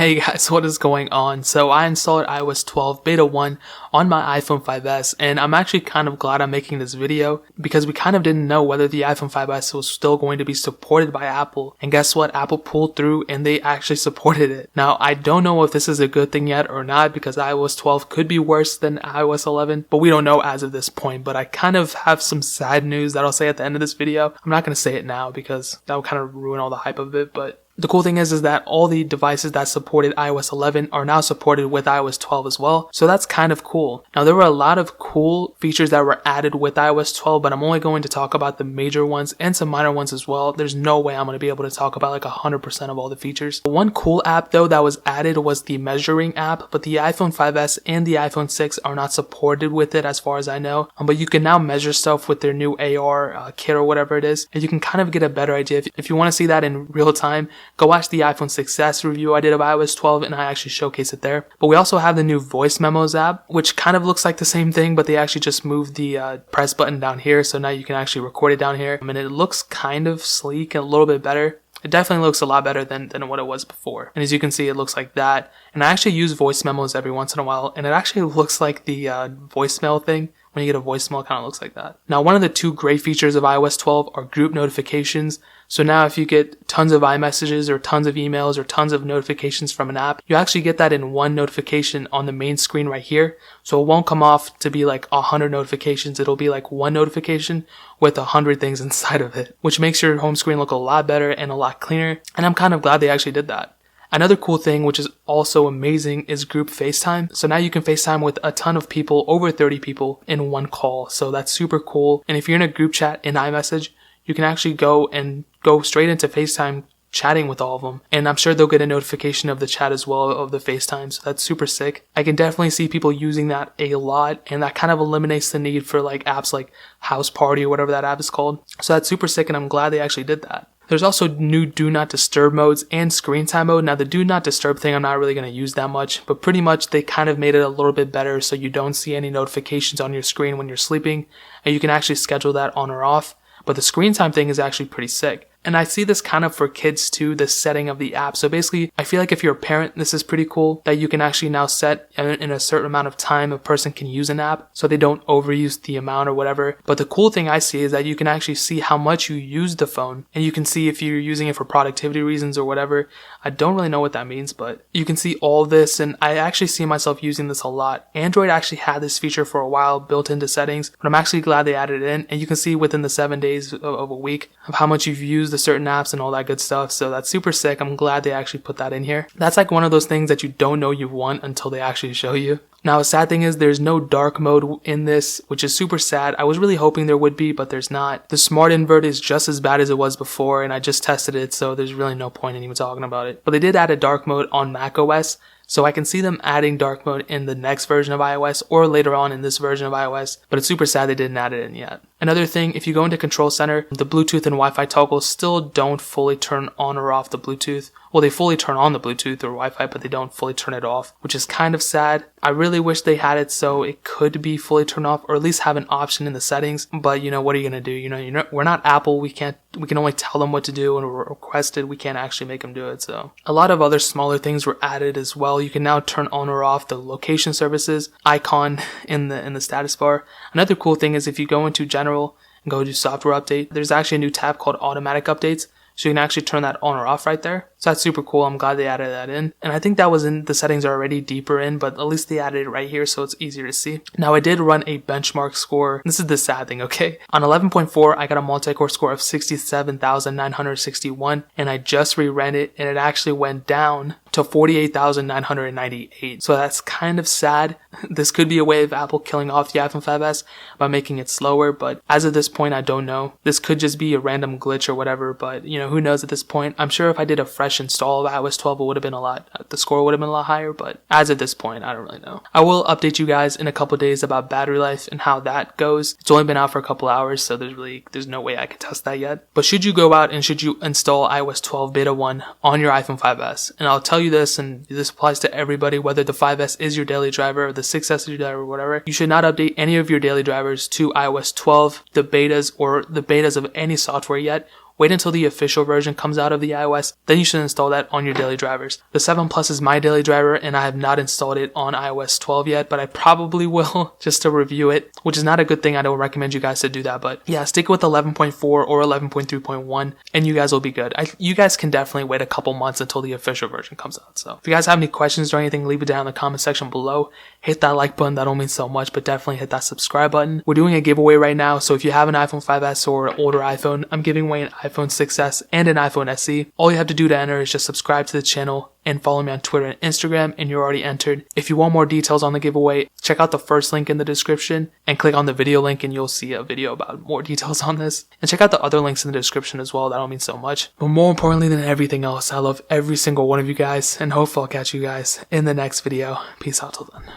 Hey guys, what is going on? So I installed iOS 12 beta 1 on my iPhone 5s, and I'm actually kind of glad I'm making this video because we kind of didn't know whether the iPhone 5s was still going to be supported by Apple. And guess what? Apple pulled through and they actually supported it. Now, I don't know if this is a good thing yet or not because iOS 12 could be worse than iOS 11, but we don't know as of this point. But I kind of have some sad news that I'll say at the end of this video. I'm not going to say it now because that would kind of ruin all the hype of it, but the cool thing is that all the devices that supported iOS 11 are now supported with iOS 12 as well, so that's kind of cool. Now, there were a lot of cool features that were added with iOS 12, but I'm only going to talk about the major ones and some minor ones as well. There's no way I'm going to be able to talk about like 100% of all the features. One cool app though that was added was the measuring app, but the iPhone 5s and the iPhone 6 are not supported with it as far as I know, but you can now measure stuff with their new AR kit or whatever it is, and you can kind of get a better idea. If you want to see that in real time, go watch the iPhone 6s review I did of iOS 12 and I actually showcase it there. But we also have the new voice memos app, which kind of looks like the same thing, but they actually just moved the press button down here, so now you can actually record it down here. I mean, it looks kind of sleek and a little bit better. It definitely looks a lot better than what it was before. And as you can see, it looks like that. And I actually use voice memos every once in a while, and it actually looks like the voicemail thing. When you get a voicemail, it kind of looks like that. Now, one of the two great features of iOS 12 are group notifications. So now if you get tons of iMessages or tons of emails or tons of notifications from an app, you actually get that in one notification on the main screen right here. So it won't come off to be like 100 notifications. It'll be like one notification with 100 things inside of it, which makes your home screen look a lot better and a lot cleaner. And I'm kind of glad they actually did that. Another cool thing, which is also amazing, is group FaceTime. So now you can FaceTime with a ton of people, over 30 people in one call. So that's super cool. And if you're in a group chat in iMessage, you can actually go straight into FaceTime chatting with all of them. And I'm sure they'll get a notification of the chat as well, of the FaceTime. So that's super sick. I can definitely see people using that a lot. And that kind of eliminates the need for like apps like House Party or whatever that app is called. So that's super sick. And I'm glad they actually did that. There's also new Do Not Disturb modes and Screen Time mode. Now the Do Not Disturb thing I'm not really going to use that much, but pretty much they kind of made it a little bit better so you don't see any notifications on your screen when you're sleeping, and you can actually schedule that on or off. But the Screen Time thing is actually pretty sick. And I see this kind of for kids too, the setting of the app. So basically, I feel like if you're a parent, this is pretty cool that you can actually now set in a certain amount of time a person can use an app so they don't overuse the amount or whatever. But the cool thing I see is that you can actually see how much you use the phone, and you can see if you're using it for productivity reasons or whatever. I don't really know what that means, but you can see all this, and I actually see myself using this a lot. Android actually had this feature for a while built into settings, but I'm actually glad they added it in, and you can see within the 7 days of a week of how much you've used the certain apps and all that good stuff. So that's super sick. I'm glad they actually put that in here. That's like one of those things that you don't know you want until they actually show you. Now, a sad thing is there's no dark mode in this, which is super sad. I was really hoping there would be, but there's not. The smart invert is just as bad as it was before, and I just tested it, so there's really no point in even talking about it. But they did add a dark mode on macOS, so I can see them adding dark mode in the next version of iOS or later on in this version of iOS, but it's super sad they didn't add it in yet. Another thing, if you go into Control Center, the Bluetooth and Wi-Fi toggles still don't fully turn on or off the Bluetooth. Well, they fully turn on the Bluetooth or Wi-Fi, but they don't fully turn it off, which is kind of sad. I really wish they had it so it could be fully turned off, or at least have an option in the settings. But what are you gonna do? We're not Apple. We can only tell them what to do and request it. We can't actually make them do it. So a lot of other smaller things were added as well. You can now turn on or off the location services icon in the status bar. Another cool thing is if you go into General and go to Software Update, there's actually a new tab called Automatic Updates. So you can actually turn that on or off right there. So that's super cool. I'm glad they added that in. And I think that was in the settings already deeper in, but at least they added it right here so it's easier to see. Now I did run a benchmark score. This is the sad thing, okay? On 11.4, I got a multi-core score of 67,961, and I just reran it and it actually went down to 48,998. So that's kind of sad. This could be a way of Apple killing off the iPhone 5s by making it slower, but as of this point, I don't know. This could just be a random glitch or whatever, but who knows at this point. I'm sure if I did a fresh install of iOS 12, it would have been the score would have been a lot higher, but as of this point, I don't really know. I will update you guys in a couple days about battery life and how that goes. It's only been out for a couple hours, so there's no way I can test that yet. But should you go out and should you install iOS 12 beta 1 on your iPhone 5s, and I'll tell you this, and this applies to everybody, whether the 5s is your daily driver or the 6s is your driver or whatever, you should not update any of your daily drivers to iOS 12, the betas, or the betas of any software yet, wait until the official version comes out of the iOS, then you should install that on your daily drivers. The 7 Plus is my daily driver, and I have not installed it on iOS 12 yet, but I probably will just to review it, which is not a good thing. I don't recommend you guys to do that, but yeah, stick with 11.4 or 11.3.1 and you guys will be good. You guys can definitely wait a couple months until the official version comes out. So if you guys have any questions or anything, leave it down in the comment section below. Hit that like button, that'll mean so much, but definitely hit that subscribe button. We're doing a giveaway right now, so if you have an iPhone 5S or an older iPhone, I'm giving away an iPhone 6S and an iPhone SE. All you have to do to enter is just subscribe to the channel and follow me on Twitter and Instagram, and you're already entered. If you want more details on the giveaway, check out the first link in the description and click on the video link and you'll see a video about more details on this. And check out the other links in the description as well, that'll mean so much. But more importantly than everything else, I love every single one of you guys, and hopefully I'll catch you guys in the next video. Peace out till then.